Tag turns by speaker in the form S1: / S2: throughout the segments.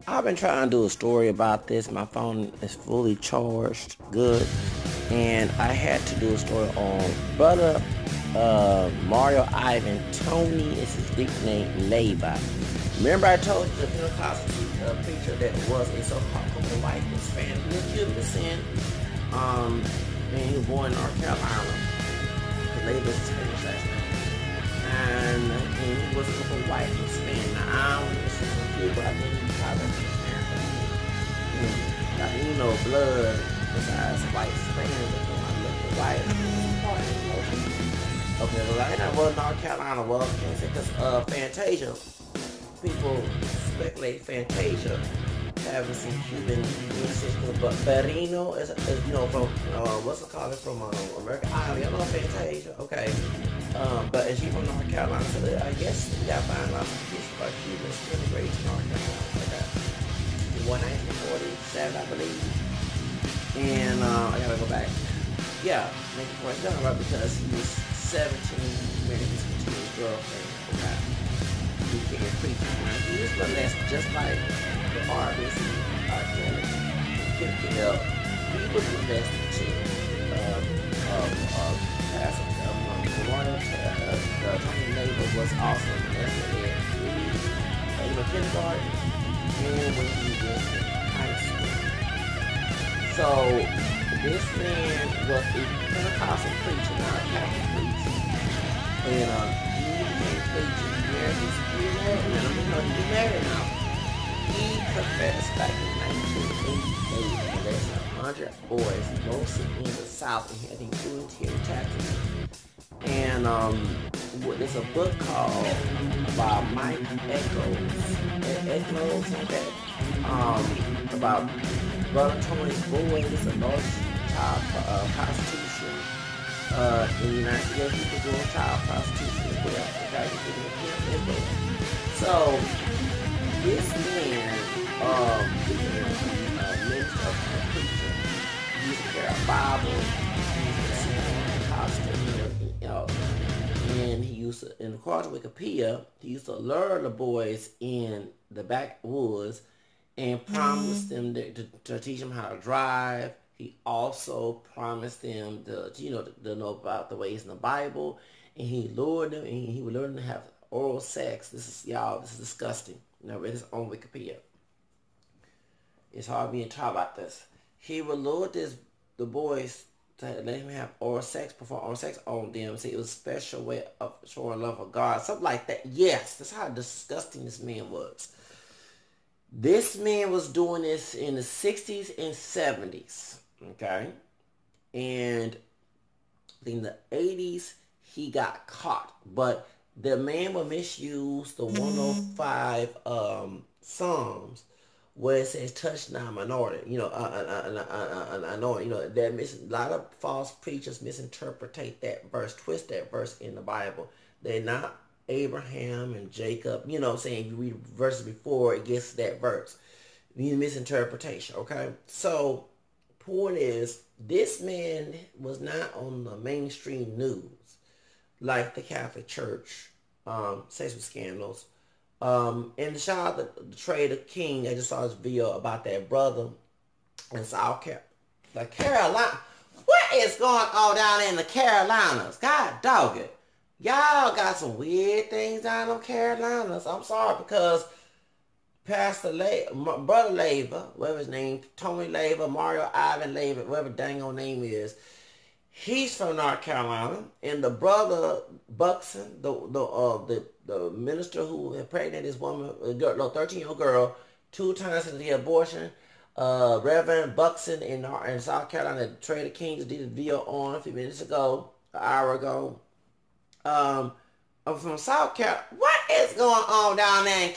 S1: I've been trying to do a story about this. My phone is fully charged, good, and I had to do a story on brother Mario Ivan Tony. Is his nickname Leyva. Remember I told you the Pentecostal preacher that was a so-called white Hispanic in Cuban descent, and he was born in North Carolina. Leyva is his Spanish last name. And he was a couple white Hispanic. Now I don't know if people, I think he probably like, you know, blood besides white Spanish, but when I look at white, okay, well, I know what North Carolina was, because Fantasia, people speculate Fantasia having some Cuban ancestry, but Berino is you know, from, what's it called, from American Idol, you know Fantasia, okay. But is she from North Carolina? So I guess we gotta find lots of pieces about Cubans still raised in North Carolina. Like that. 1947, I believe. And I gotta go back. Yeah, 1947, right? Because he was 17 when he was with his girlfriend. Okay. He became preaching. Now he was molested just like the artist Kelly. He was molested too. Pastor Tony Leyva was also molested in kindergarten and when he was in high school. So this man was a Pentecostal preacher, not a Catholic preacher. And he became preacher. He married now. He confessed back in 1988 and there's 100 boys, mostly in the South, and he had including taxes. And there's a book called by Mike Echoes, about Brother Tony's boys, a large child prostitution in the United States. People doing child prostitution as well. So this man became a minister of a preacher. He used to carry a Bible. And he used to, in according to Wikipedia, he used to lure the boys in the backwoods and promised them to teach them how to drive. He also promised them to know about the ways in the Bible, and he lured them, and he would lure them to have oral sex. This is disgusting. I read this on Wikipedia. It's hard being taught about this. He would lure the boys to let him have oral sex, perform oral sex on them. See, it was a special way of showing love of God. Something like that. Yes, that's how disgusting this man was. This man was doing this in the 60s and 70s. Okay? And in the 80s, he got caught. But the man would misuse the 105 Psalms where it says touch not minority, anointing, that a lot of false preachers misinterpret that verse, twist that verse in the Bible. They're not Abraham and Jacob, saying you read verses before it gets to that verse. Misinterpretation, okay? So, point is, this man was not on the mainstream news like the Catholic Church, sexual scandals. And shout out to the Trader King. I just saw this video about that brother in South Carolina. What is going on down in the Carolinas? God dog it. Y'all got some weird things down in the Carolinas. I'm sorry, because Pastor Brother Leyva, whatever his name, Tony Leyva, Mario Ivan Leyva, whatever dang old name is, he's from North Carolina, and the brother Buxton, the minister who had pregnant this woman, a 13-year-old girl, 2 times since the abortion, Reverend Buxton in South Carolina, Trader Kings did a video on a few minutes ago, an hour ago. I'm from South Carolina. What is going on down there in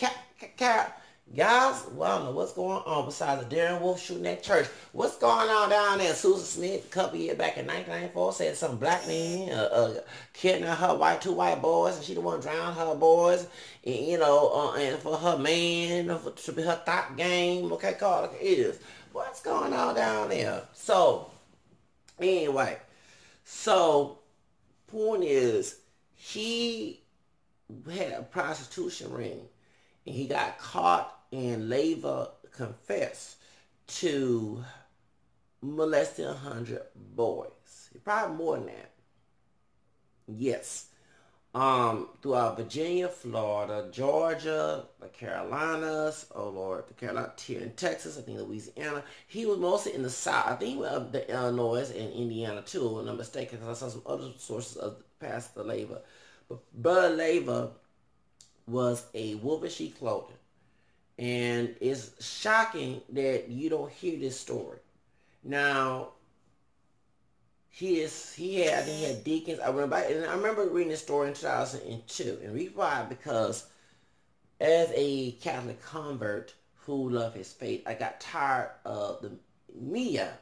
S1: Carolina? Guys, well, I don't know what's going on besides the Darren Wolf shooting at church. What's going on down there? Susan Smith, a couple years back in 1994, said some black man kidnapped her 2 white boys, and she the one drowned her boys, and and for her man, to be her thought game, okay, call it is. What's going on down there? So, anyway, point is, he had a prostitution ring, and he got caught and Leyva confessed to molesting 100 boys. Probably more than that. Yes. Throughout Virginia, Florida, Georgia, the Carolinas, in Texas, I think Louisiana. He was mostly in the South. I think the Illinois and Indiana too, if I'm not mistaken, because I saw some other sources of Pastor Leyva. But Brother Leyva was a wolf in sheep clothing. And it's shocking that you don't hear this story. Now, he had deacons. I remember reading this story in 2002. And reason why? Because as a Catholic convert who loved his faith, I got tired of the media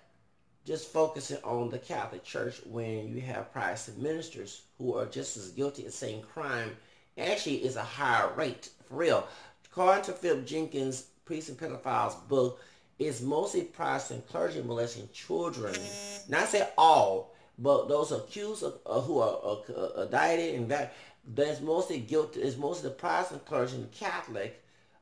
S1: just focusing on the Catholic Church when you have Protestant ministers who are just as guilty of the same crime. Actually, it's a higher rate, for real. According to Philip Jenkins' Priests and Pedophiles book, it's mostly Protestant clergy molesting children. Not say all, but those accused of who are indicted and that. That's mostly guilty. It's mostly the Protestant clergy and Catholic,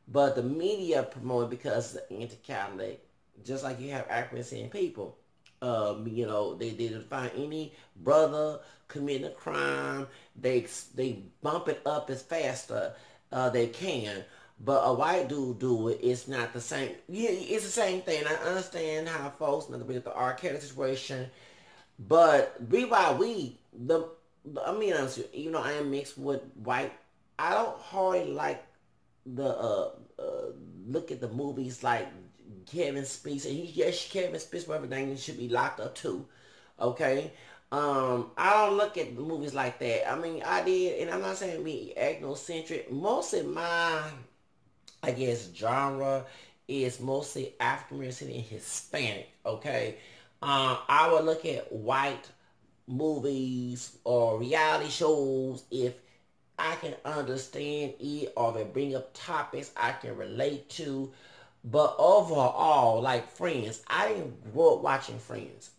S1: but the media promote it because it's anti-Catholic. Just like you have African people, they didn't find any brother committing a crime. They bump it up as fast they can. But a white dude do it, it's not the same. Yeah, it's the same thing. I understand how folks, not to bring up the R. Kelly situation, but I mean, honestly, even though I am mixed with white, I don't hardly like the look at the movies like Kevin Spacey. Kevin Spacey for everything, he should be locked up too. Okay. I don't look at the movies like that. I mean, I did, and I'm not saying me ethnocentric. Most of my, I guess, genre is mostly African American and Hispanic. Okay. I would look at white movies or reality shows if I can understand it or they bring up topics I can relate to. But overall, like Friends, I didn't grow up watching Friends.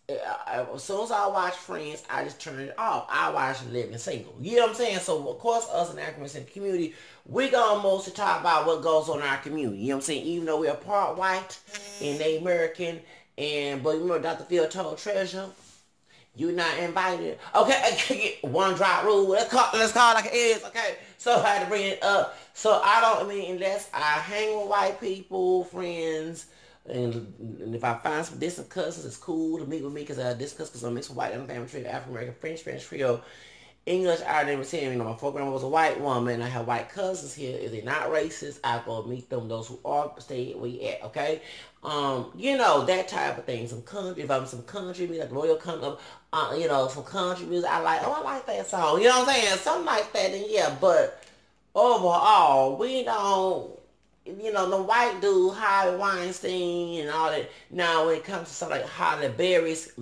S1: As soon as I watch Friends, I just turn it off. I watch Living Single. You know what I'm saying? So, of course, us in the African American community, we're going to mostly talk about what goes on in our community. You know what I'm saying? Even though we're part white and they American. But you remember Dr. Phil told Treasure, you're not invited. Okay, one drop rule. Let's call it like it is. Okay, so I had to bring it up. So unless I hang with white people, friends, and if I find some distant cousins, it's cool to meet with me because distant cousins I'm mixed with white, family tree, African American, French, Spanish, Creole, English, Irish, Italian. My program was a white woman. I have white cousins here. If they're not racist, I go meet them. Those who are, stay where you at. Okay, that type of thing. Some country. If I'm some country music, like Royal Country, some country music. I like that song. You know what I'm saying? Something like that. And yeah, but overall, we don't. The white dude, Harvey Weinstein, and all that. Now, when it comes to something like Halle Berry's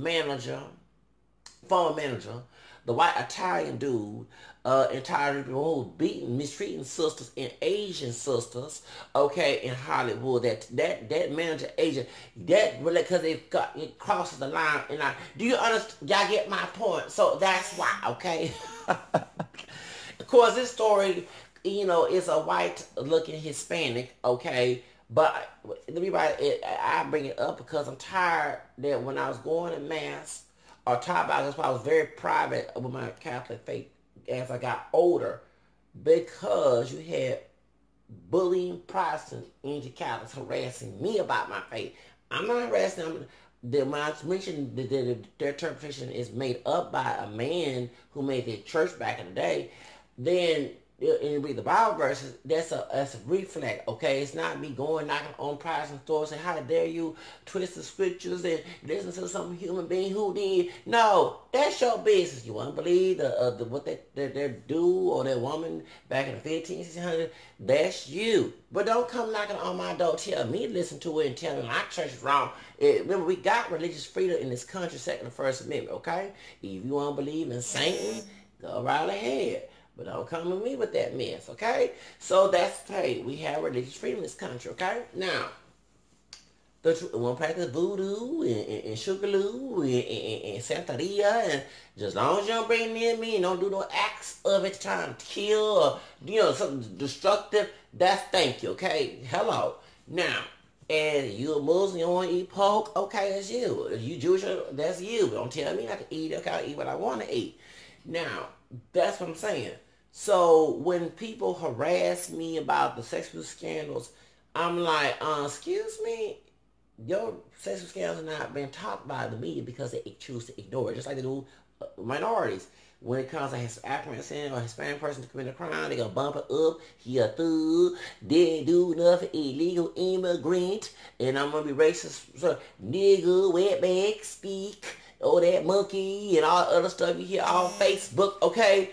S1: former manager. The white Italian dude, Italian people who beating, mistreating sisters and Asian sisters, okay, in Hollywood. That manager agent, that really because it crosses the line. And do you understand? Y'all get my point. So that's why, okay. Of course, this story, is a white-looking Hispanic, okay. But I bring it up because I'm tired that when I was going to mass. Or talk about this, I was very private with my Catholic faith as I got older because you had bullying Protestant anti-Catholics harassing me about my faith. I'm not harassing them. When I mentioned that their interpretation is made up by a man who made the church back in the day, then and you read the Bible verses, that's a reflect, okay? It's not me going knocking on Protestant doors saying, how dare you twist the scriptures and listen to some human being who did. No, that's your business. You want to believe what they do or that woman back in the 1500s, that's you. But don't come knocking on my door, tell me to listen to it and tell me my church is wrong. Remember, we got religious freedom in this country, second and First Amendment, okay? If you want to believe in Satan, go right ahead. But don't come to me with that mess, okay? So we have religious freedom in this country, okay? Now, one practice voodoo and sugarloo and Santeria, and just as long as you don't bring near me and don't do no acts of it trying to kill or, something destructive, that's thank you, okay? Hello. Now, and you a Muslim, you want to eat pork, okay, that's you. If you Jewish, that's you. Don't tell me not to eat it, okay, I eat what I want to eat. Now, that's what I'm saying. So when people harass me about the sexual scandals, I'm like, excuse me, your sexual scandals are not being talked by the media because they choose to ignore it, just like they do minorities. When it comes to his African or Hispanic person to commit a crime, they gonna bump it up. He a thug, didn't do nothing, illegal immigrant, and I'm gonna be racist, so, nigga, wetback, speak, oh that monkey, and all other stuff you hear on Facebook, okay?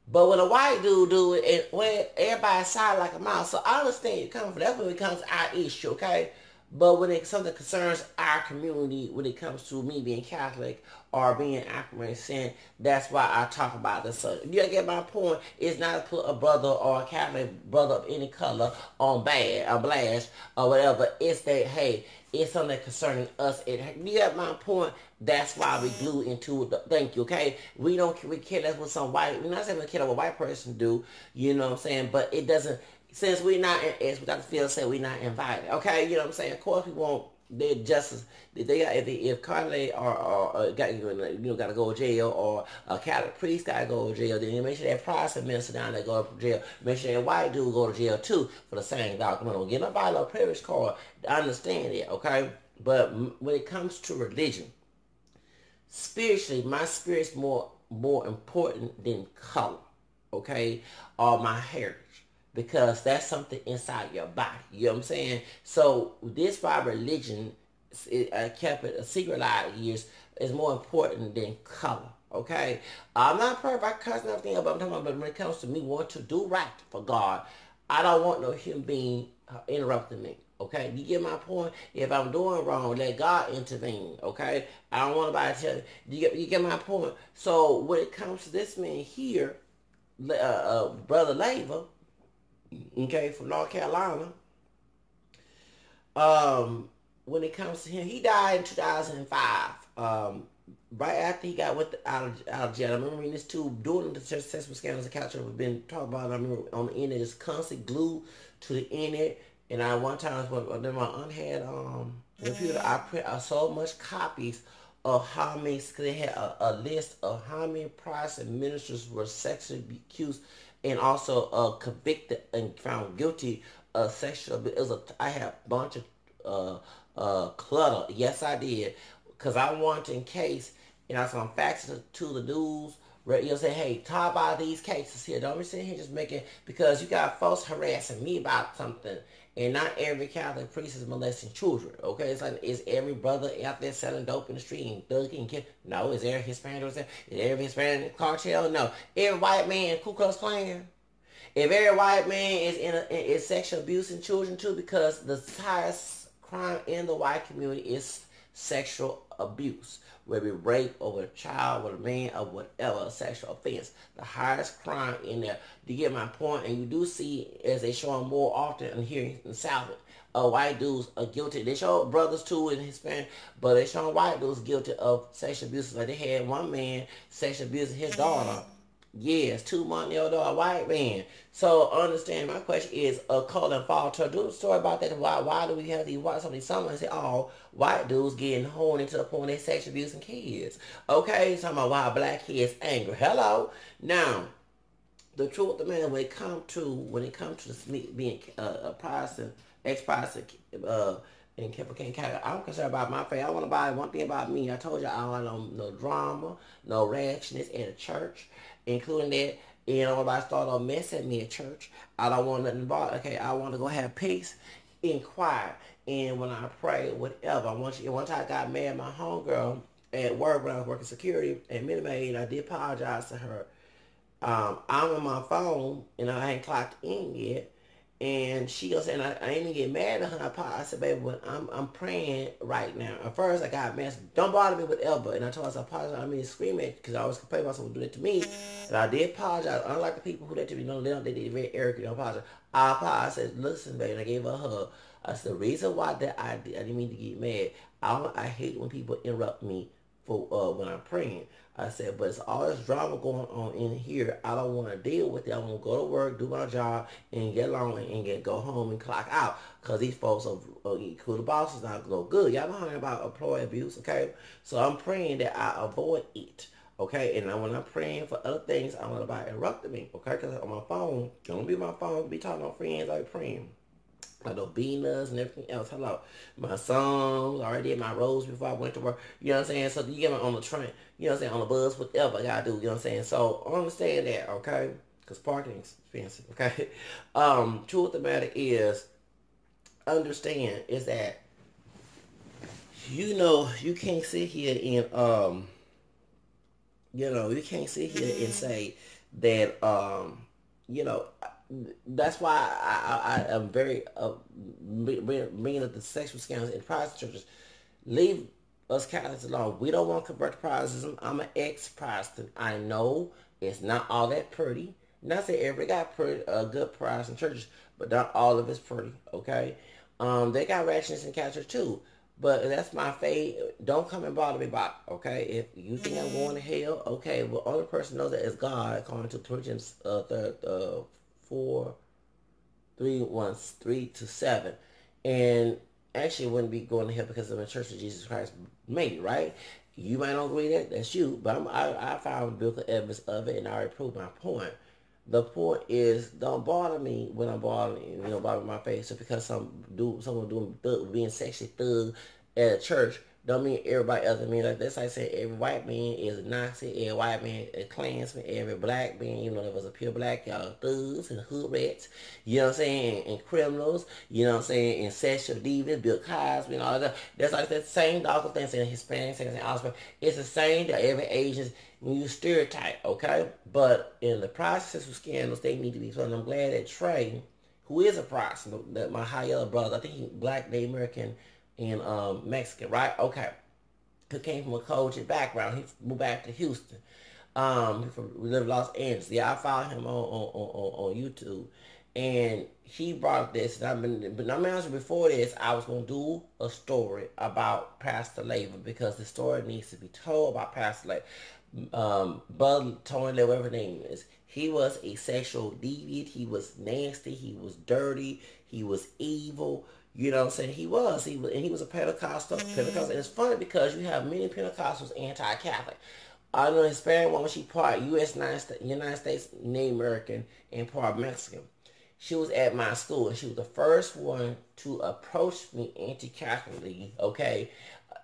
S1: But when a white dude do it, and when everybody side like a mouse, so I understand you coming from. That's when it comes to our issue, okay? But when it's something that concerns our community, when it comes to me being Catholic or being African sin, that's why I talk about this. So you get my point. It's not to put a brother or a Catholic brother of any color on blast or whatever. It's that, hey, it's something concerning us. You get my point. That's why we glue into it. Thank you, okay? We care less what some white, we're not saying we care what a white person do, you know what I'm saying? But it doesn't, since we're not, as Dr. Phil said, we're not invited, okay? You know what I'm saying? Of course we want their justice. If Carly or got to go to jail, or a Catholic priest got to go to jail, then make sure that Protestant minister down there go to jail. Make sure that white dude go to jail too for the same document. Don't get nobody a privilege card. I understand it, okay? But when it comes to religion, spiritually, my spirit's more important than color, okay, or my heritage, because that's something inside your body. You know what I'm saying? So this why religion, I kept it a secret a lot of years, is more important than color. Okay, I'm not perfect. I cuss and everything, but I'm talking about. But when it comes to me wanting to do right for God, I don't want no human being interrupting me. Okay, you get my point? If I'm doing wrong, let God intervene. Okay, I don't want nobody to tell you. You get my point? So when it comes to this man here, Brother Leyva, okay, from North Carolina, when it comes to him, he died in 2005. Right after he got out of jail. I remember reading this too, doing the sexual scandals the couch we've been talking about. I remember on the internet, just constantly glued to the internet. And I one time when my aunt had computer, I print so much copies of how many, because they had a list of how many Protestant ministers were sexually accused and also convicted and found guilty of sexual abuse. I had a bunch of clutter. Yes, I did, because I wanted in case, and I was going to fax it to the news. You'll say, hey, talk about these cases here. Don't be sitting here just making, because you got folks harassing me about something. And not every Catholic priest is molesting children, okay? It's like, is every brother out there selling dope in the street and thugging kids? No. Is there a Hispanic? Is every Hispanic cartel? No. Every white man, Ku Klux Klan? If every white man is sexual abusing children too, because the highest crime in the white community is sexual abuse, whether it rape over a child, with a man, or whatever, a sexual offense. The highest crime in there. Do you get my point? And you do see, as they show them more often here in the South, white dudes are guilty. They show brothers too in Hispanic, but they show white dudes guilty of sexual abuse. Like they had one man sexually abusing his daughter. Yes, 2-month-old daughter, white man. So understand, my question is, Colin Falter, do a story about that. Why do we have some of these someone say, oh, white dudes getting horny to the point they sexual abusing kids? Okay, talking about why black kids angry. Hello. Now, the truth of the matter, when it comes to being a Protestant, ex-Protestant, and I'm concerned about my faith. I want to buy one thing about me. I told you I don't want no drama, no rashness at a church, including that. And I don't want to start a mess at me at church. I don't want nothing about. Okay, I want to go have peace and quiet. And when I pray, whatever. One time I got mad at my homegirl at work when I was working security at Minute Maid, and I did apologize to her. I'm on my phone and I ain't clocked in yet. And she goes, and I ain't even get mad at her. I said, baby, when I'm praying right now. At first, I got mad. Don't bother me with Elba. And I told her I apologize. I mean, scream at, because I always complain about someone doing that to me. And I did apologize. Unlike the people who did that to me, no, they did very arrogant. Don't apologize. I apologized. I said, listen, baby. And I gave her a hug. I said, the reason why that I didn't mean to get mad. I hate when people interrupt me for when I'm praying. I said, but it's all this drama going on in here. I don't want to deal with it. I want to go to work, do my job, and get along and go home and clock out. Because these folks are cool. The boss is not no good. Y'all know about employee abuse, okay? So I'm praying that I avoid it, okay? And when I'm praying for other things, I want nobody interrupting me, okay? Because on my phone, don't be my phone, be talking to friends, I be praying. Like the beaners and everything else. Hello. My songs, I already did my roles before I went to work. You know what I'm saying? So you get me on the train, you know what I'm saying, on the bus, whatever I gotta do, you know what I'm saying? So understand that, okay? Because parking is expensive, okay? Truth of the matter is, understand is that, you know, you can't sit here and, you know, you can't sit here and say that, you know, that's why I am very bringing up the sexual scandals in Protestant churches. Leave us Catholics alone. We don't want to convert to Protestantism. I'm an ex-Protestant. I know it's not all that pretty. Not say every got pretty, good Protestant churches, but not all of it's pretty. Okay, they got ratchetness in Catholic too. But that's my faith. Don't come and bother me about it, okay? If you think I'm going to hell, okay. Well, only person knows that is God, according to Corinthians 4, 3, 1, 3 to 7. And actually wouldn't be going to hell because I'm in the Church of Jesus Christ. Maybe, right? You might not agree that. That's you. But I found biblical evidence of it and I already proved my point. The point is, don't bother me when I'm bothering, you know, bothering my face. So because someone being sexually thug at a church, don't mean everybody else. I mean, like that's like saying every white man is a Nazi, every white man is a Klansman, every black man, you know, there was a pure black, y'all thugs and hood rats, you know what I'm saying, and criminals, you know what I'm saying, and sexual deviants, Bill Cosby and all that. That's like that same dog thing saying Hispanic, saying Oscar. It's the same that every Asian. When you stereotype, okay? But in the process of scandals, they need to be told. And I'm glad that Trey, who is a Protestant, that my high yellow brother, I think he's black, Native American, and Mexican, right? Okay. He came from a culture background. He moved back to Houston. We live in Los Angeles. Yeah, I followed him on YouTube. And he brought this, and I'm honest, before this, I was going to do a story about Pastor Leyva because the story needs to be told about Pastor Leyva. Bud Tony, whatever his name is, he was a sexual deviant. He was nasty. He was dirty. He was evil. You know what I'm saying? He was, and he was a Pentecostal. And it's funny because you have many Pentecostals anti-Catholic. I know a Hispanic woman. She part United States Native American and part Mexican. She was at my school, and she was the first one to approach me anti-Catholically. Okay.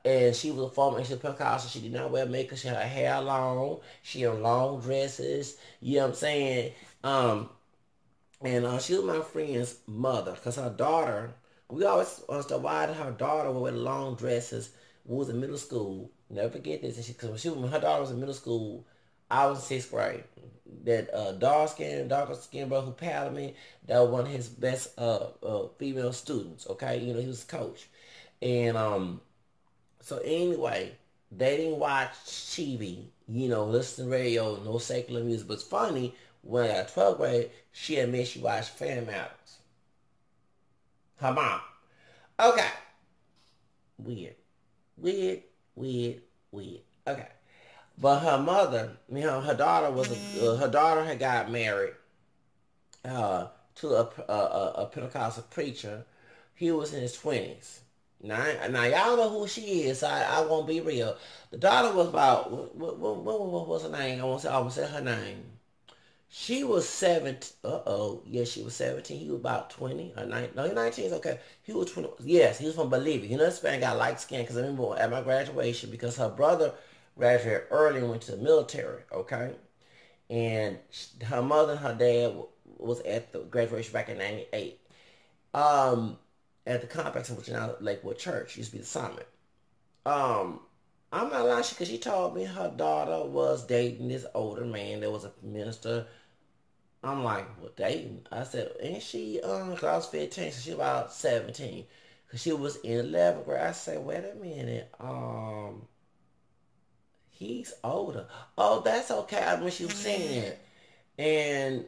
S1: And she was a former Pentecostal. She did not wear makeup. She had her hair long. She had long dresses. You know what I'm saying? And she was my friend's mother. Because her daughter, we always understood why her daughter would wear long dresses when we was in middle school. Never forget this. Because when her daughter was in middle school, I was in 6th grade. That darker skin brother who paddled me, that was one of his best female students. Okay? You know, he was a coach. And so anyway, they didn't watch TV, you know, listen to radio, no secular music. But it's funny, when I got 12th grade, she admitted she watched Family Matters. Her mom. Okay. Weird. Okay. But her mother, you know, her daughter had got married to a Pentecostal preacher. He was in his 20s. Now y'all know who she is, so I won't be real. The daughter was about, what was her name? I won't say her name. She was 17. Yeah, she was 17. He was about 20 or 19. No, 19 is okay. He was 20. Yes, he was from Bolivia. You know, this man got light skin because I remember at my graduation, because her brother graduated early and went to the military, okay? And her mother and her dad was at the graduation back in 98. At the complex in which is now Lakewood Church. Used to be the Summit. I'm not lying because she told me her daughter was dating this older man that was a minister. I'm like, well, dating? I said, ain't she, cause I was 15, so she was about 17. Cause she was in 11th grade. I said, wait a minute, he's older. Oh, that's okay. I mean, she was saying that. And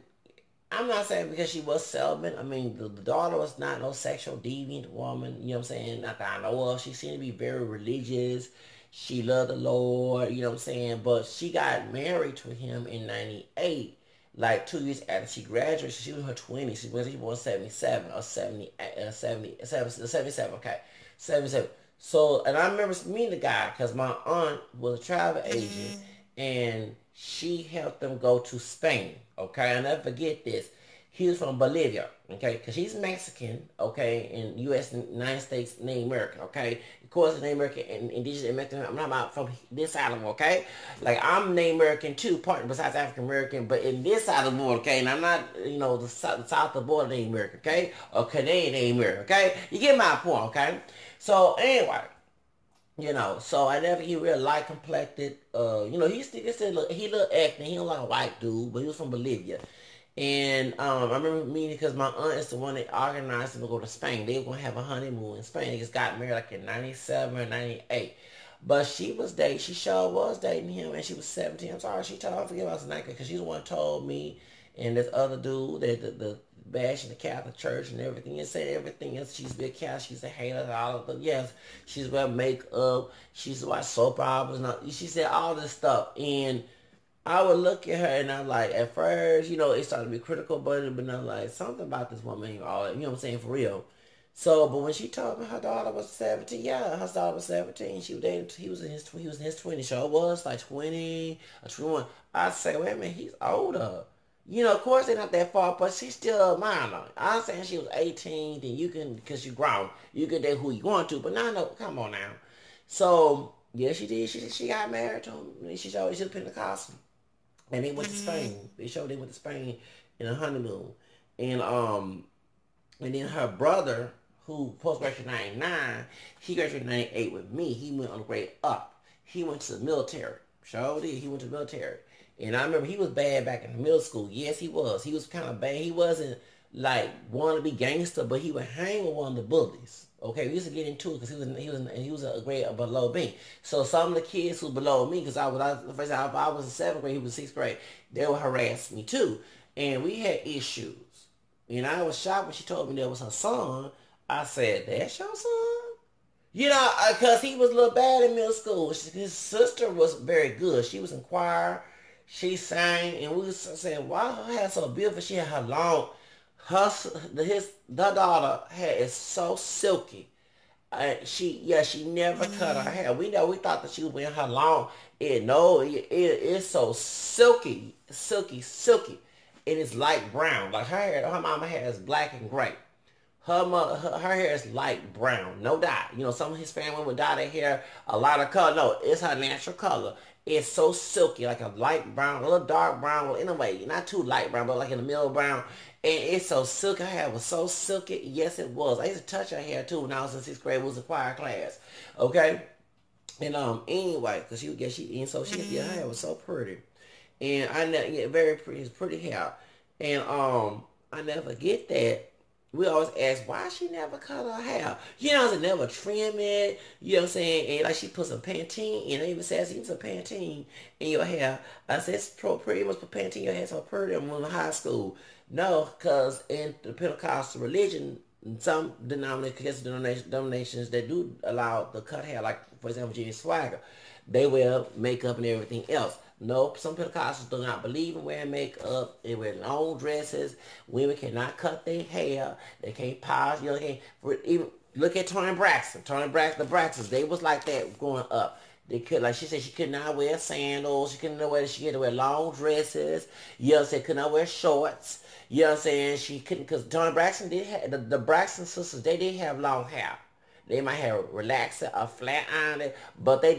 S1: I'm not saying because she was celibate. I mean, the daughter was not no sexual deviant woman. You know what I'm saying? Not that I know of. She seemed to be very religious. She loved the Lord, you know what I'm saying? But she got married to him in 98, like 2 years after she graduated. She was in her 20s. She was born 77 or 70, 77, okay. 77. So, and I remember meeting the guy because my aunt was a travel agent and she helped them go to Spain, okay? I'll never forget this. He was from Bolivia, okay? Because he's Mexican, okay? In U.S., United States, Native American, okay? Of course, Native American and indigenous American. I'm not about from this side of the world, okay? Like, I'm Native American too, partner besides African American, but in this side of the world, okay? And I'm not, the south of the border Native American, okay? Or Canadian Native American, okay? You get my point, okay? So, anyway. So I never, he real light complected. He look acting. He don't like a white dude, but he was from Bolivia. And I remember meeting because my aunt is the one that organized them to go to Spain. They were going to have a honeymoon in Spain. They just got married like in 97 or 98. But she sure was dating him, and she was 17. I'm sorry, she told, I forget I was 19, because she's the one who told me and this other dude that the bashing the Catholic Church and everything, and said everything else. She's big Catholic, she's a hater, all of the, yes, she's wear makeup, she's watch soap operas, and she said all this stuff. And I would look at her and I'm like, at first, it started to be critical, but I'm like, something about this woman, all that, you know what I'm saying, for real. So, but when she told me her daughter was 17, yeah, her daughter was 17. She was dating, he was in his 20s. So it was like 20 or 21. I say, wait a minute, he's older. Of course they're not that far, but she's still a minor. I'm saying she was 18, then you can, because you're grown, you can date who you want to, but no, come on now. So, yeah, she did. She got married to him. She was Pentecostal. And they went to Spain. They went to Spain in a honeymoon. And then her brother, who post-graduated in 99, he graduated in 98 with me. He went on the grade up. He went to the military. Sure did. He went to the military. And I remember he was bad back in the middle school. Yes, he was. He was kind of bad. He wasn't like wanting to be gangster, but he would hang with one of the bullies. Okay, we used to get into it because he was a grade below me. So some of the kids who below me, because I was in 7th grade, he was 6th grade, they would harass me too, and we had issues. And I was shocked when she told me that was her son. I said, "That's your son?" Because he was a little bad in middle school. His sister was very good. She was in choir. She sang, and we was saying, "Why her hair so beautiful?" She had her long. The daughter hair is so silky. She never cut her hair. We thought that she was wearing her long. It's so silky. It is light brown. Like her mama hair is black and gray. Her hair is light brown, no dye. Some of his family would dye their hair a lot of color. No, it's her natural color. It's so silky, like a light brown, a little dark brown. Well, anyway, not too light brown, but like in the middle brown. And it's so silky. Her hair was so silky. Yes, it was. I used to touch her hair too when I was in 6th grade. It was a choir class. Okay? And anyway, because her hair was so pretty. And I never get very pretty. It's pretty hair. And I never get that. We always ask why she never cut her hair. Never trim it. You know what I'm saying? And like she put some Pantene in. I even said, "You some Pantene in your hair." I said, "It's pretty much put Pantene in your hair so pretty." I'm in high school. No, because in the Pentecostal religion, some denominations that do allow the cut hair, like for example, Jimmy Swagger, they wear makeup and everything else. No, some Pentecostals do not believe in wearing makeup. They wear long dresses. Women cannot cut their hair. They can't polish. Even look at Toni Braxton. The Braxtons, they was like that growing up. They could, like she said, she could not wear sandals. She had to wear long dresses. Could not wear shorts. You know what I'm saying? She couldn't, because Toni Braxton did have, the Braxton sisters, they did have long hair. They might have a relaxer, a flat iron, but they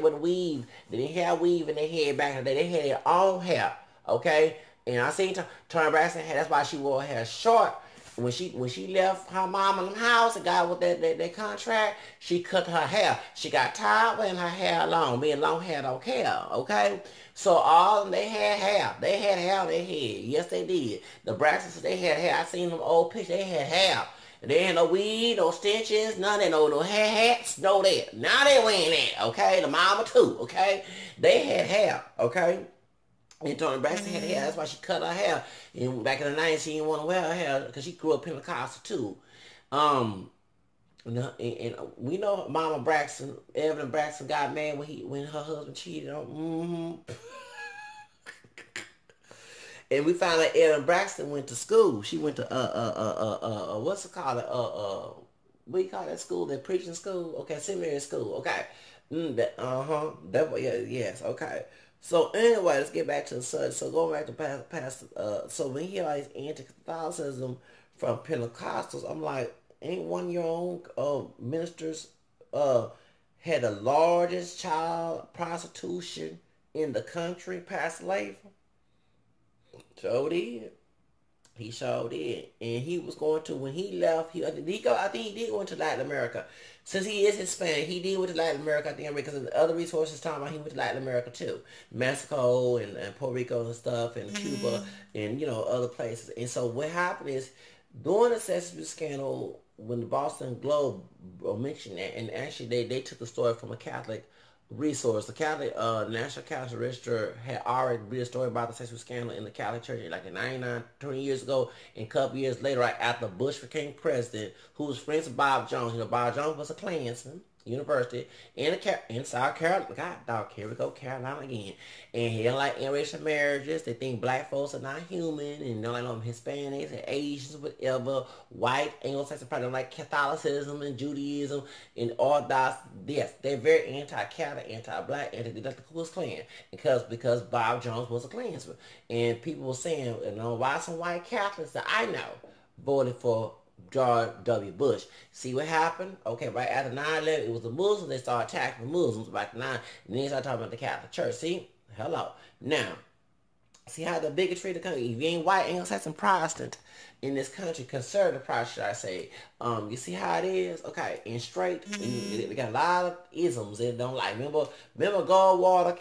S1: wouldn't weave. They didn't have weave in their head back in the day. They had their own hair, okay? And I seen Toni Braxton hair, that's why she wore her hair short. When she left her mom in the house and got with that contract, she cut her hair. She got tired wearing her hair long. Being long hair don't care, okay? So all of them, they had hair. They had hair on their head. Yes, they did. The Braxtons, they had hair. I seen them old pictures. They had hair. They had no weed, no stitches, none of that, no hair hats, no that. Now they wearing that, okay? The mama too, okay? They had hair, okay? And Toni Braxton had hair. That's why she cut her hair. And back in the 90s, she didn't want to wear her hair because she grew up Pentecostal too. And we know Mama Braxton, Evan Braxton got mad when her husband cheated on. And we found out Evan Braxton went to school. She went to what's it called? What do you call that school? That preaching school? Okay, seminary school. Okay. Yes. Okay. So anyway, let's get back to the subject. So going back to past. So when he hear like anti-Catholicism from Pentecostals, I'm like, ain't one of your own ministers had the largest child prostitution in the country, Pastor Leyva? So did. He sure did. And he was going to, when he left, I think he did go into Latin America. Since he is Hispanic, he did go to Latin America, I think, because of the other resources talking about he went to Latin America too. Mexico and Puerto Rico and stuff, and Cuba, and, other places. And so what happened is, during the sex abuse scandal, when the Boston Globe mentioned that, and actually they took the story from a Catholic resource. The Catholic National Catholic Register had already read a story about the sexual scandal in the Catholic Church like in 20 years ago. And a couple years later, right after Bush became president, who was friends with Bob Jones. Bob Jones was a Klansman, university in South Carolina. God, dog, here we go, Carolina again. And he don't like interracial marriages. They think black folks are not human, and don't like no Hispanics and Asians, whatever. White Anglo-Saxon probably don't like Catholicism and Judaism and Orthodox. Yes, they're very anti-Catholic, anti-black, anti the Ku Klux Klan because Bob Jones was a Klansman. And people were saying, why some white Catholics that I know voted for George W. Bush. See what happened? Okay, right after 9/11, it was the Muslims. They started attacking the Muslims back to 9. And then they started talking about the Catholic Church. See? Hello. Now, see how the bigotry of the country, if you ain't white, Anglo-Saxon Protestant in this country, conservative Protestant, I say, you see how it is? Okay, and straight, they got a lot of isms they don't like. Remember Goldwater,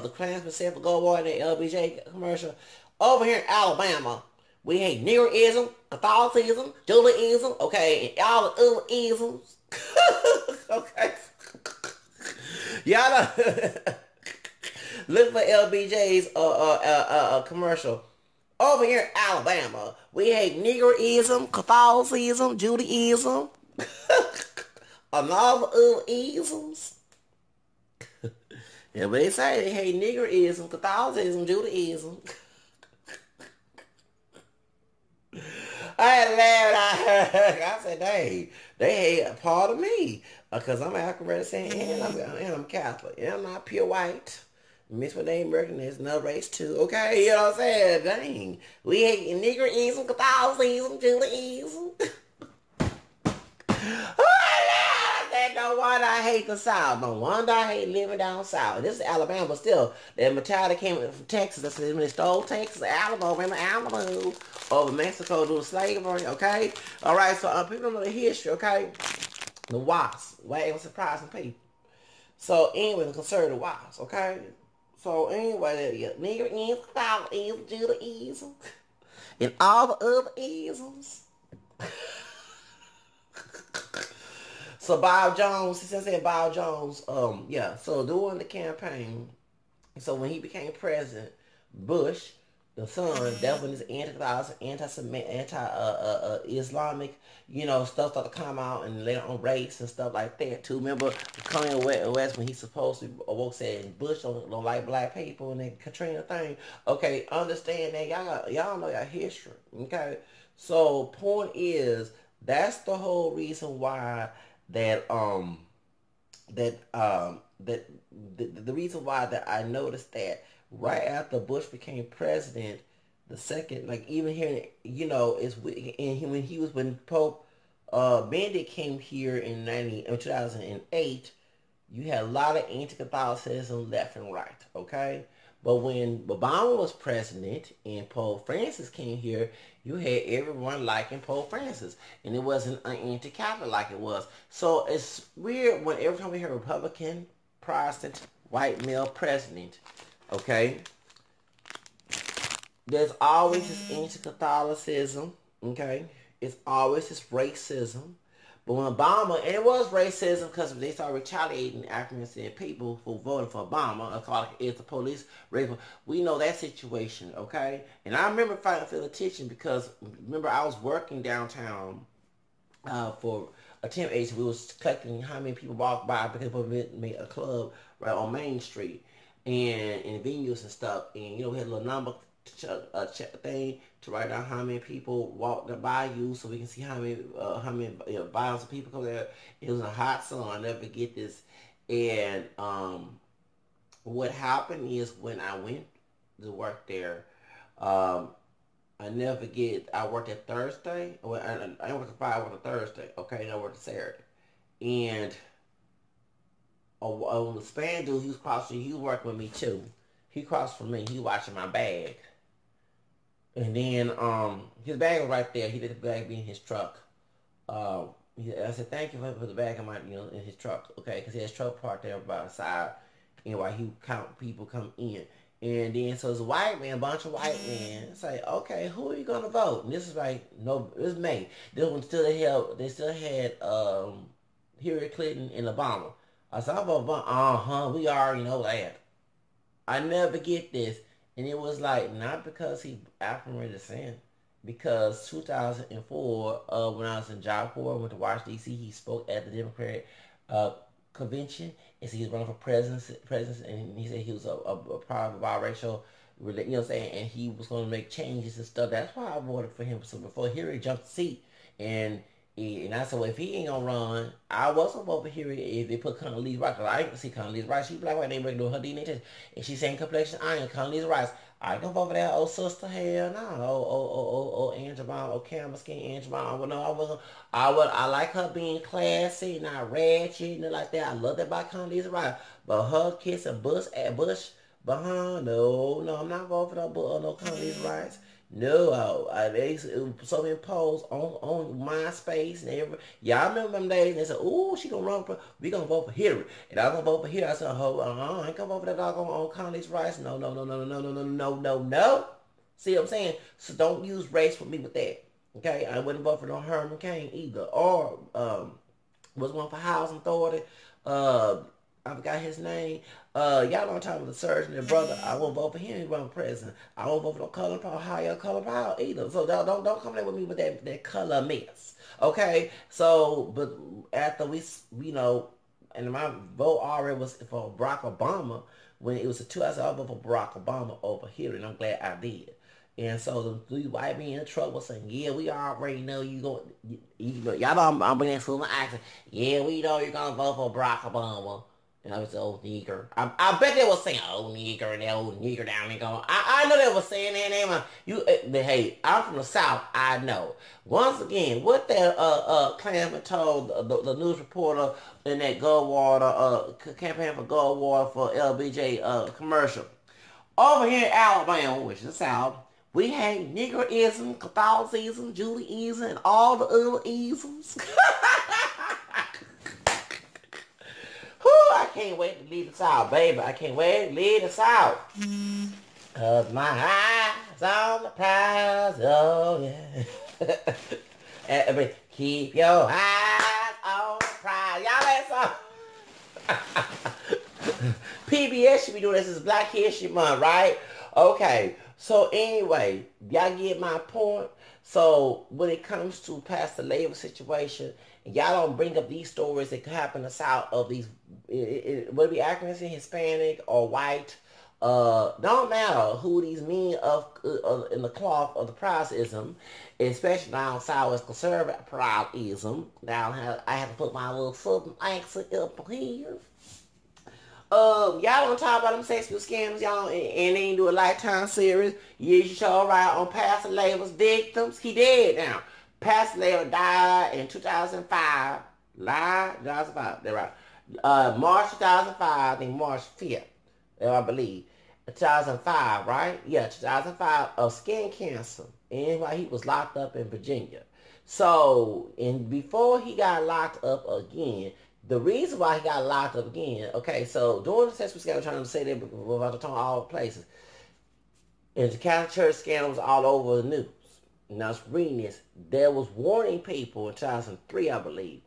S1: the Klansman said for Goldwater in the LBJ commercial? Over here in Alabama, we hate Negroism, Catholicism, Judaism, okay, and all the other isms. Okay. Y'all know. Look for LBJ's commercial. Over here in Alabama, we hate Negroism, Catholicism, Judaism, and all the other isms. Yeah, but they say they hate Negroism, Catholicism, Judaism. I had laughed. I said, they hate a part of me. Because I'm African-American and I'm Catholic. And I'm not pure white. Mixed with Native American, there's another race too. Okay, you know what I'm saying? Dang. We hate Negroism, Catholicism, Judaism. No wonder I hate the South. No wonder I hate living down South. This is Alabama, but still, that mentality came from Texas. That's when they stole Texas, Alabama, remember Alabama, over Mexico due to slavery, okay? All right, so people don't know the history, okay? The WASP, white and surprising people. So anyway, the conservative WASP, okay? So anyway, Negroism, Catholicism, Judaism, and all the other isms. So Bob Jones, since I said Bob Jones, so during the campaign, so when he became president, Bush, the son, that when his anti-Islamic, stuff started to come out, and later on race and stuff like that too. Remember Kanye West when he supposed to woke said Bush don't like black people and that Katrina thing. Okay, understand that y'all know your history. Okay, so point is that's the whole reason why. The reason why that I noticed that right after Bush became president, the second, like even here, when Pope Benedict came here in 2008, you had a lot of anti-Catholicism left and right, okay? But when Obama was president and Pope Francis came here, you had everyone liking Pope Francis. And it wasn't an anti-Catholic like it was. So it's weird when every time we hear Republican, Protestant, white male president, okay? There's always this anti-Catholicism, okay? It's always this racism. But when Obama, and it was racism because they started retaliating African people who voted for Obama, it's the police rape. We know that situation, okay? And I remember fighting for the attention because, remember, I was working downtown for a temp agency. We was collecting how many people walk by because we made a club right on Main Street and in venues and stuff. And we had a little number check thing to write down how many people walked by you, so we can see how many violence of people come there. It was a hot sun. I never forget this. And what happened is when I went to work there, I never forget, I worked at Thursday. Well, I worked at Friday, I worked at Thursday. Okay, and I worked at Saturday. And the Spanish dude, he was working with me too. He crossed from me. He watching my bag. And then his bag was right there. He let the bag be in his truck. I said, thank you for the bag in his truck. Okay, because he has truck parked there by the side. And while he count people come in. And then, so it's a white man, a bunch of white men. It's like, okay, who are you going to vote? And this is like, no, it was May. This one they still had Hillary Clinton and Obama. I said, I vote Obama. We already know that. I never get this. And it was like, not because he African descent. Because 2004, when I was in Jaipur, went to Washington, D.C., he spoke at the Democratic convention, and so he was running for president, and he said he was a part of a biracial, and he was going to make changes and stuff. That's why I voted for him. So before Hillary jumped the seat, and I said, well, if he ain't gonna run, I wasn't vote for Hillary if they put Condoleezza Rice, because I ain't gonna see Condoleezza Rice. She black, white, they ain't doing her DNA test, and she saying complexion iron, Condoleezza Rice. I ain't gonna vote for that old sister. Hell no. Angela Brown, camera skin Angela Brown. No, I wasn't. I like her being classy, not ratchet, nothing like that. I love that about Condoleezza Rice. But her kissing Bush behind, no, I'm not voting for no Condoleezza Rice. No, they so many polls on MySpace and everything. Y'all remember them days? They said, "Ooh, she gonna run for. We gonna vote for Hillary." And I was gonna vote for Hillary. I said, I ain't gonna vote for that dog on Condoleezza Rice. No. See what I'm saying? So don't use race with me with that. Okay, I wouldn't vote for no Herman Cain either. Or was one for Housing Authority. I forgot his name. Y'all don't talk about the surgeon and brother. I won't vote for him. He run for president. I won't vote for no Colin Powell, higher Colin Powell either. So don't come there with me with that color mess. Okay. So, but after we and my vote already was for Barack Obama when it was a 2. I said I'll vote for Barack Obama over Hillary, and I'm glad I did. And so the white men in the truck was saying, yeah, we already know you going. Y'all know I'm bringing that through my accent. Yeah, we know you're gonna vote for Barack Obama. And I was the old nigger. I bet they was saying old nigger and that old nigger down there going. I know they was saying that name. Hey, I'm from the South. I know. Once again, what that Clansman told the news reporter in that Goldwater campaign for Goldwater for LBJ commercial. Over here in Alabama, which is the South, we hate niggerism, Catholicism, Judaism, and all the other isms. I can't wait to leave the South, baby. I can't wait to leave the South. Cause my eyes on the prize, oh yeah. Keep your eyes on the prize. Y'all that song? PBS should be doing this. This is Black History Month, right? Okay. So anyway, y'all get my point. So when it comes to Pastor Leyva situation, y'all don't bring up these stories that could happen in the South of these, whether it be African, Hispanic, or white. Don't matter who these men of in the cloth of the Protestantism, especially down south is conservative Protestantism. Now I have to put my little southern accent up here. Y'all don't talk about them sexual scams, y'all, and they ain't do a Lifetime series. You show right on Pastor Leyva's victims. He dead now. Pastor Leyva died in 2005. 2005. They're right. March 2005. I think March 5th. I believe. 2005, right? Yeah, 2005 of skin cancer. And while he was locked up in Virginia. So, and before he got locked up again, the reason why he got locked up again, okay, so during the sexual scandal, trying to say that about the tongue all places, and the Catholic Church scandal was all over the news. And I was reading this. There was warning people in 2003, I believe,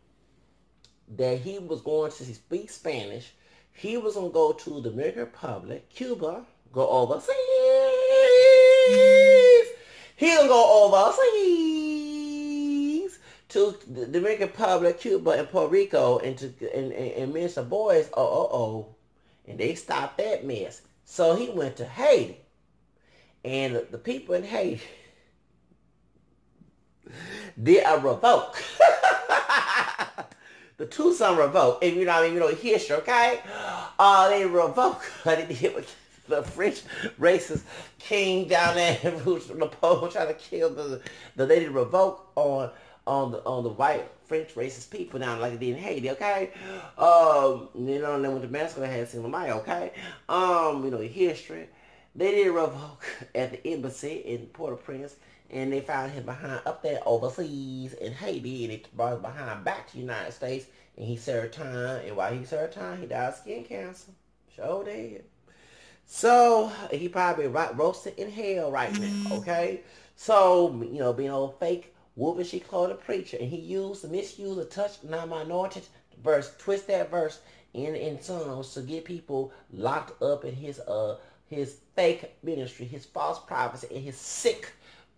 S1: that he was going to speak Spanish. He was going to go to the Dominican Republic, Cuba, go overseas. He going to go overseas to the Dominican Republic, Cuba, and Puerto Rico, and minister boys. And they stopped that mess. So he went to Haiti, and the people in Haiti did a revoke. The Tucson revoke, and history, okay? They revoke. They did what the French racist king down there who's Napoleon trying to kill they did revoke on the white French racist people down like they did in Haiti, okay? They went to Mexico, they had Cinco de Mayo, okay? History. They did revoke at the embassy in Port-au-Prince, and they found him behind up there overseas in Haiti, and they brought him behind back to the United States, and he served time, and while he served time, he died of skin cancer. Sure did. So, he probably roasted in hell right now, okay? So, being old fake, wolf and sheep clothing preacher, and he misused the touch non-minority verse, twist that verse in songs to get people locked up in his fake ministry, his false prophecy, and his sick,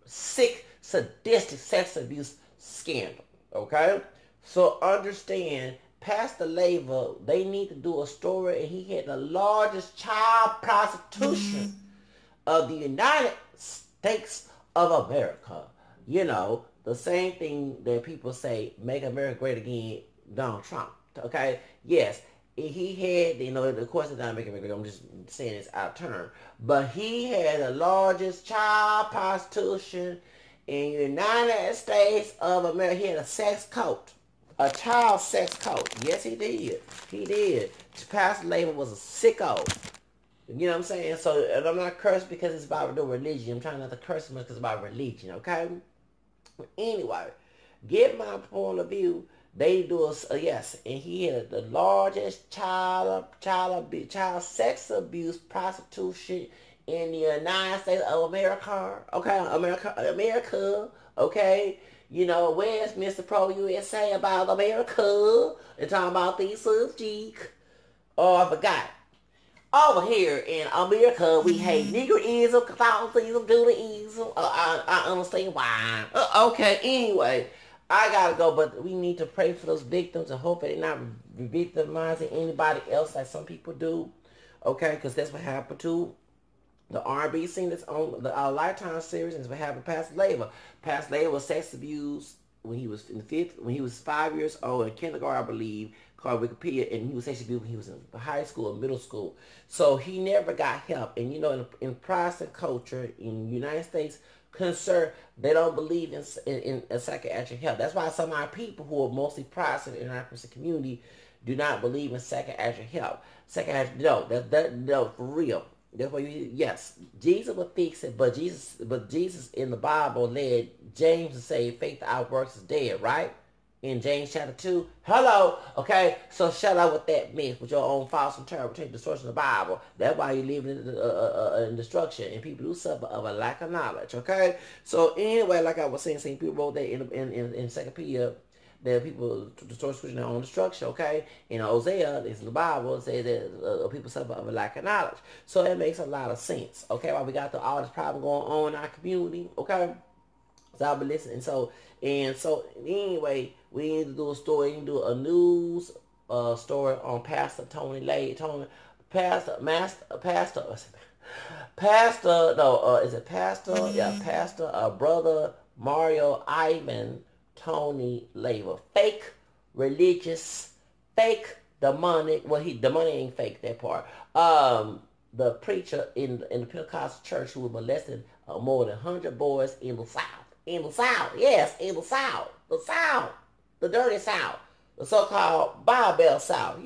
S1: sadistic sex abuse scandal. Okay? So understand, Pastor Leyva, they need to do a story, and he had the largest child prostitution of the United States of America. The same thing that people say, make America great again, Donald Trump. Okay? Yes. He had, of course it's not making America great, I'm just saying it's out of turn. But he had the largest child prostitution in the United States of America. He had a sex cult. A child sex cult. Yes, he did. He did. Pastor Leyva was a sicko. You know what I'm saying? So, and I'm not cursed because it's about the religion. I'm trying not to curse much because it's about religion, okay? Anyway, get my point of view. They do yes, and he had the largest child sex abuse prostitution in the United States of America. Okay, America. Okay, where's Mr. Pro USA about America? They're talking about these subjects. Oh, I forgot. Over here in America, we hate Negroism, Catholicism, Judaism. I understand why. Okay, anyway. I gotta go, but we need to pray for those victims and hope they're not victimizing anybody else like some people do. Okay, because that's what happened to the R&B scene that's on our Lifetime series, and it's what happened to Pastor Leyva. Pastor Leyva was sex abused when he was when he was 5 years old in kindergarten, I believe, called Wikipedia, and he was sexually abused when he was in high school or middle school. So he never got help. And in Protestant culture in the United States, they don't believe in psychiatric help. That's why some of our people who are mostly Protestant in our Christian community do not believe in psychiatric help. No, for real. That's why yes, Jesus will fix it, but Jesus in the Bible led James to say faith without works is dead, right? In James chapter 2. Hello. Okay, so shut up with that myth, with your own false interpretation, distortion of the Bible. That's why you live in destruction, and people do suffer of a lack of knowledge. Okay, so anyway, like I was saying people wrote that in 2 Peter, that people distort scripture their own destruction. Okay, in Hosea, it's in the Bible, it says that people suffer of a lack of knowledge. So it makes a lot of sense. Okay, while we got all this problem going on in our community. Okay. So I'll be listening. So anyway, we need to do a story. We need to do a news story on Pastor Tony Lay. Pastor, Brother Mario Ivan Tony Leyva. Fake religious, fake demonic. Well, demonic ain't fake, that part. The preacher in the Pentecostal church who was molesting more than 100 boys in the South. In the South, yes, in the South. The South. The dirty South. The so-called Bible South.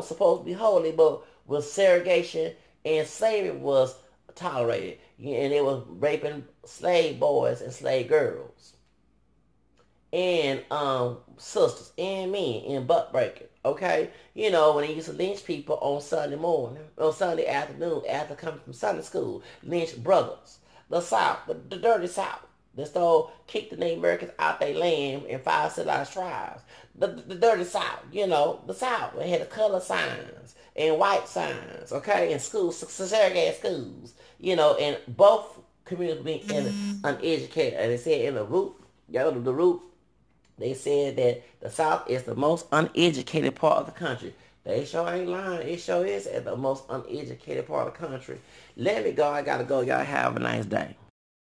S1: Supposed to be holy, but with segregation and slavery was tolerated. And it was raping slave boys and slave girls. And sisters and men and butt breaking. Okay? When they used to lynch people on Sunday morning, on Sunday afternoon, after coming from Sunday school, lynch brothers. The South, the dirty South. They stole, kicked the Native Americans out their land and 5 civilized tribes. The dirty South, the South. They had the color signs and white signs, okay, in schools, segregated schools, and both communities being uneducated. And they said in the root, the root They said that the South is the most uneducated part of the country. They sure ain't lying. It sure is at the most uneducated part of the country. Let me go. I gotta go. Y'all have a nice day.